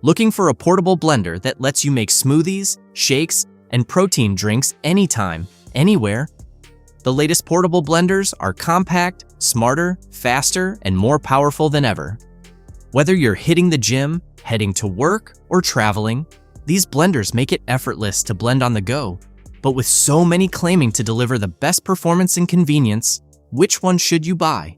Looking for a portable blender that lets you make smoothies, shakes, and protein drinks anytime, anywhere? The latest portable blenders are compact, smarter, faster, and more powerful than ever. Whether you're hitting the gym, heading to work, or traveling, these blenders make it effortless to blend on the go. But with so many claiming to deliver the best performance and convenience, which one should you buy?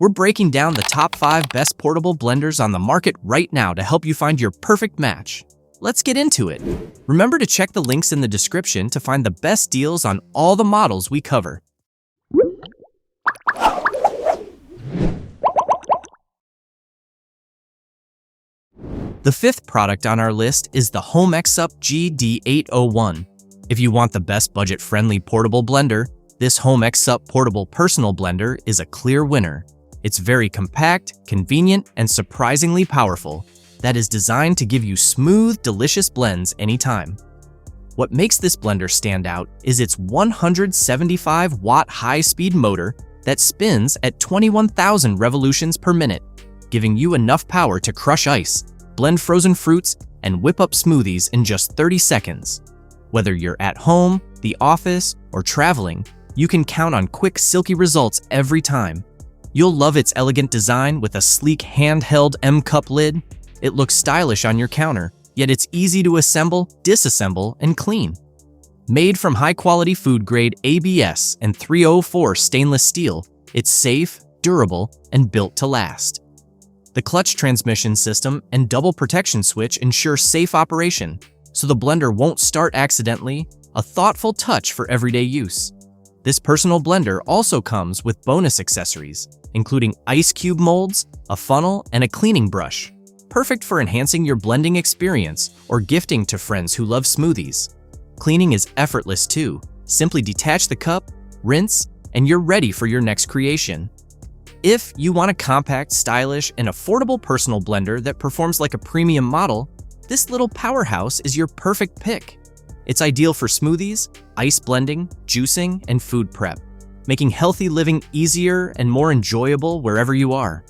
We're breaking down the top 5 best portable blenders on the market right now to help you find your perfect match. Let's get into it. Remember to check the links in the description to find the best deals on all the models we cover. The 5th product on our list is the HOMEXUP GD-801. If you want the best budget-friendly portable blender, this HOMEXUP portable personal blender is a clear winner. It's very compact, convenient, and surprisingly powerful. That is designed to give you smooth, delicious blends anytime. What makes this blender stand out is its 175-watt high-speed motor that spins at 21,000 revolutions per minute, giving you enough power to crush ice, blend frozen fruits, and whip up smoothies in just 30 seconds. Whether you're at home, the office, or traveling, you can count on quick, silky results every time. You'll love its elegant design with a sleek handheld M-cup lid. It looks stylish on your counter, yet it's easy to assemble, disassemble, and clean. Made from high-quality food-grade ABS and 304 stainless steel, it's safe, durable, and built to last. The clutch transmission system and double protection switch ensure safe operation, so the blender won't start accidentally, a thoughtful touch for everyday use. This personal blender also comes with bonus accessories, including ice cube molds, a funnel, and a cleaning brush, perfect for enhancing your blending experience or gifting to friends who love smoothies. Cleaning is effortless too. Simply detach the cup, rinse, and you're ready for your next creation. If you want a compact, stylish, and affordable personal blender that performs like a premium model, this little powerhouse is your perfect pick. It's ideal for smoothies, ice blending, juicing, and food prep, making healthy living easier and more enjoyable wherever you are.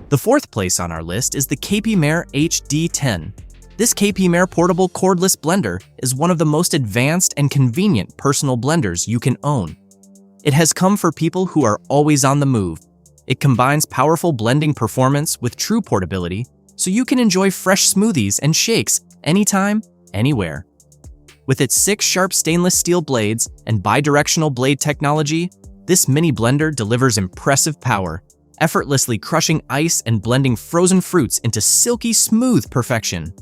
The 4th place on our list is the Kpmare HD-10. This Kpmare portable cordless blender is one of the most advanced and convenient personal blenders you can own. It has come for people who are always on the move. It combines powerful blending performance with true portability, so you can enjoy fresh smoothies and shakes anytime, anywhere. With its 6 sharp stainless steel blades and bidirectional blade technology, this mini blender delivers impressive power, effortlessly crushing ice and blending frozen fruits into silky smooth perfection.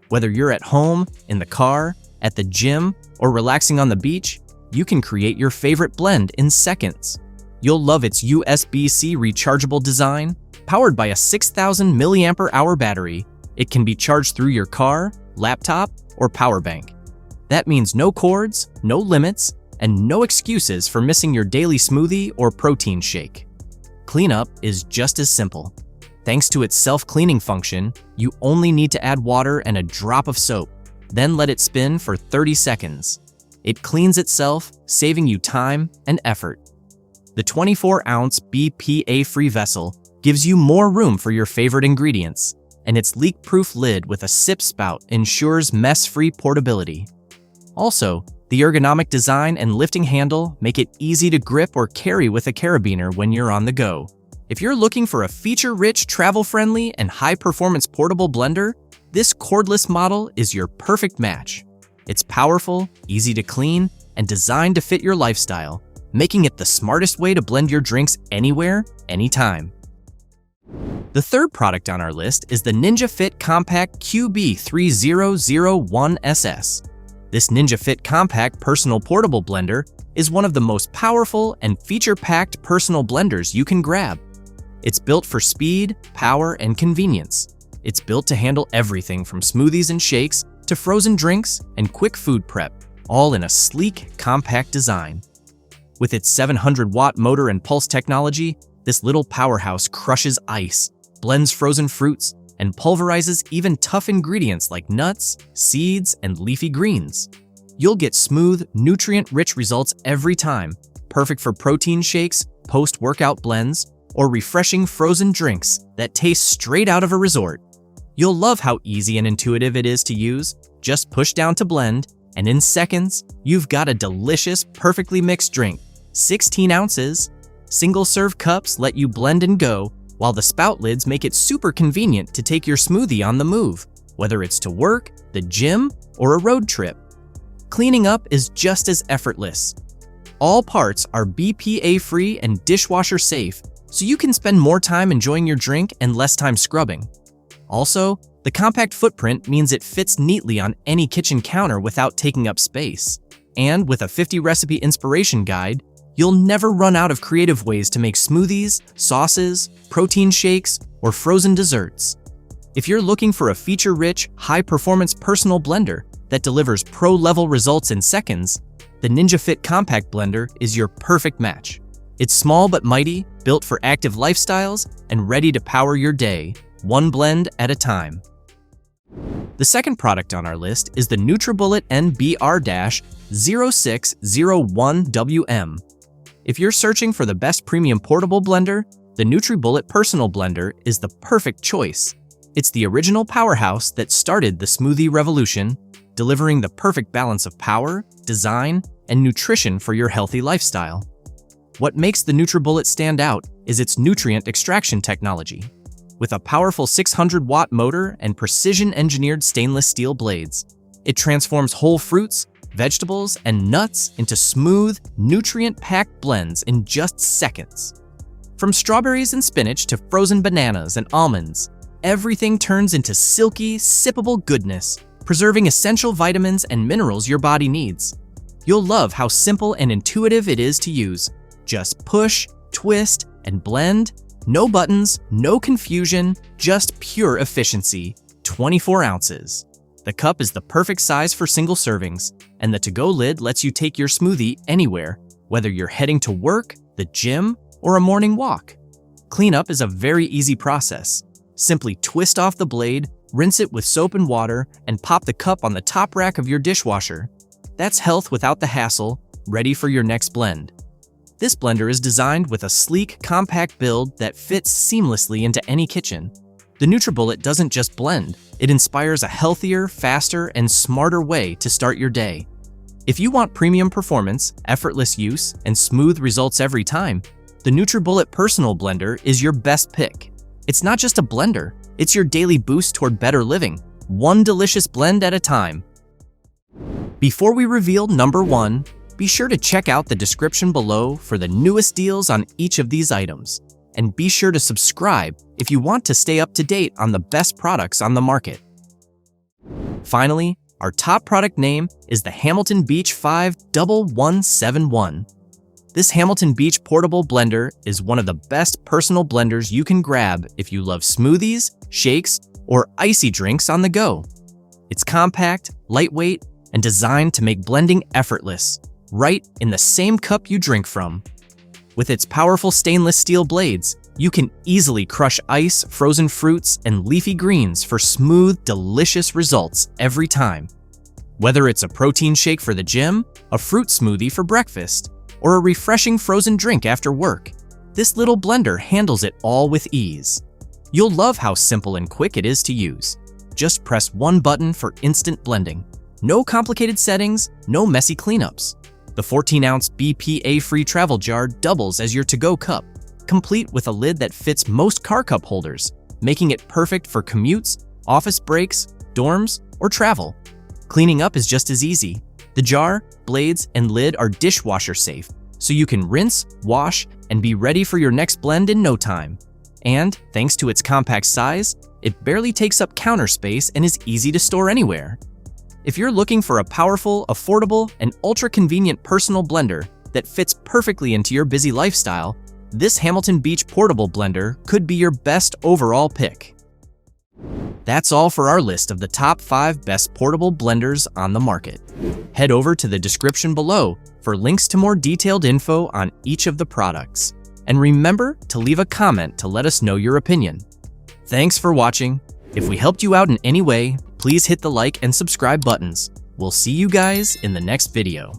Whether you're at home, in the car, at the gym, or relaxing on the beach, you can create your favorite blend in seconds. You'll love its USB-C rechargeable design. Powered by a 6,000 mAh battery, it can be charged through your car, laptop, or power bank. That means no cords, no limits, and no excuses for missing your daily smoothie or protein shake. Cleanup is just as simple. Thanks to its self-cleaning function, you only need to add water and a drop of soap, then let it spin for 30 seconds. It cleans itself, saving you time and effort. The 24-ounce BPA-free vessel gives you more room for your favorite ingredients, and its leak-proof lid with a sip spout ensures mess-free portability. Also, the ergonomic design and lifting handle make it easy to grip or carry with a carabiner when you're on the go. If you're looking for a feature-rich, travel-friendly, and high-performance portable blender, this cordless model is your perfect match. It's powerful, easy to clean, and designed to fit your lifestyle, making it the smartest way to blend your drinks anywhere, anytime. The 3rd product on our list is the Ninja Fit Compact QB3001SS. This Ninja Fit Compact personal portable blender is one of the most powerful and feature-packed personal blenders you can grab. It's built for speed, power, and convenience. It's built to handle everything from smoothies and shakes to frozen drinks and quick food prep, all in a sleek, compact design. With its 700-watt motor and pulse technology, this little powerhouse crushes ice, blends frozen fruits, and pulverizes even tough ingredients like nuts, seeds, and leafy greens. You'll get smooth, nutrient-rich results every time, perfect for protein shakes, post-workout blends, or refreshing frozen drinks that taste straight out of a resort. You'll love how easy and intuitive it is to use. Just push down to blend, and in seconds, you've got a delicious, perfectly mixed drink. 16 ounces. Single-serve cups let you blend and go, while the spout lids make it super convenient to take your smoothie on the move, whether it's to work, the gym, or a road trip. Cleaning up is just as effortless. All parts are BPA-free and dishwasher-safe, so you can spend more time enjoying your drink and less time scrubbing. Also, the compact footprint means it fits neatly on any kitchen counter without taking up space. And with a 50-recipe inspiration guide, you'll never run out of creative ways to make smoothies, sauces, protein shakes, or frozen desserts. If you're looking for a feature-rich, high-performance personal blender that delivers pro-level results in seconds, the Ninja Fit Compact Blender is your perfect match. It's small but mighty, built for active lifestyles, and ready to power your day, one blend at a time. The second product on our list is the NutriBullet NBR-0601WM. If you're searching for the best premium portable blender, the NutriBullet Personal Blender is the perfect choice. It's the original powerhouse that started the smoothie revolution, delivering the perfect balance of power, design, and nutrition for your healthy lifestyle. What makes the NutriBullet stand out is its nutrient extraction technology. With a powerful 600-watt motor and precision-engineered stainless steel blades, it transforms whole fruits, vegetables, and nuts into smooth, nutrient-packed blends in just seconds. From strawberries and spinach to frozen bananas and almonds, everything turns into silky, sippable goodness, preserving essential vitamins and minerals your body needs. You'll love how simple and intuitive it is to use. Just push, twist, and blend. No buttons, no confusion, just pure efficiency. 24 ounces. The cup is the perfect size for single servings, and the to-go lid lets you take your smoothie anywhere, whether you're heading to work, the gym, or a morning walk. Cleanup is a very easy process. Simply twist off the blade, rinse it with soap and water, and pop the cup on the top rack of your dishwasher. That's health without the hassle, ready for your next blend. This blender is designed with a sleek, compact build that fits seamlessly into any kitchen. The NutriBullet doesn't just blend, it inspires a healthier, faster, and smarter way to start your day. If you want premium performance, effortless use, and smooth results every time, the NutriBullet Personal Blender is your best pick. It's not just a blender, it's your daily boost toward better living, one delicious blend at a time. Before we reveal number 1, be sure to check out the description below for the newest deals on each of these items. And be sure to subscribe if you want to stay up to date on the best products on the market. Finally, our top product name is the Hamilton Beach 51171. This Hamilton Beach portable blender is one of the best personal blenders you can grab if you love smoothies, shakes, or icy drinks on the go. It's compact, lightweight, and designed to make blending effortless, right in the same cup you drink from. With its powerful stainless steel blades, you can easily crush ice, frozen fruits, and leafy greens for smooth, delicious results every time. Whether it's a protein shake for the gym, a fruit smoothie for breakfast, or a refreshing frozen drink after work, this little blender handles it all with ease. You'll love how simple and quick it is to use. Just press one button for instant blending. No complicated settings, no messy cleanups. The 14-ounce BPA-free travel jar doubles as your to-go cup, complete with a lid that fits most car cup holders, making it perfect for commutes, office breaks, dorms, or travel. Cleaning up is just as easy. The jar, blades, and lid are dishwasher safe, so you can rinse, wash, and be ready for your next blend in no time. And, thanks to its compact size, it barely takes up counter space and is easy to store anywhere. If you're looking for a powerful, affordable, and ultra-convenient personal blender that fits perfectly into your busy lifestyle, this Hamilton Beach portable blender could be your best overall pick. That's all for our list of the top 5 best portable blenders on the market. Head over to the description below for links to more detailed info on each of the products. And remember to leave a comment to let us know your opinion. Thanks for watching. If we helped you out in any way, please hit the like and subscribe buttons. We'll see you guys in the next video.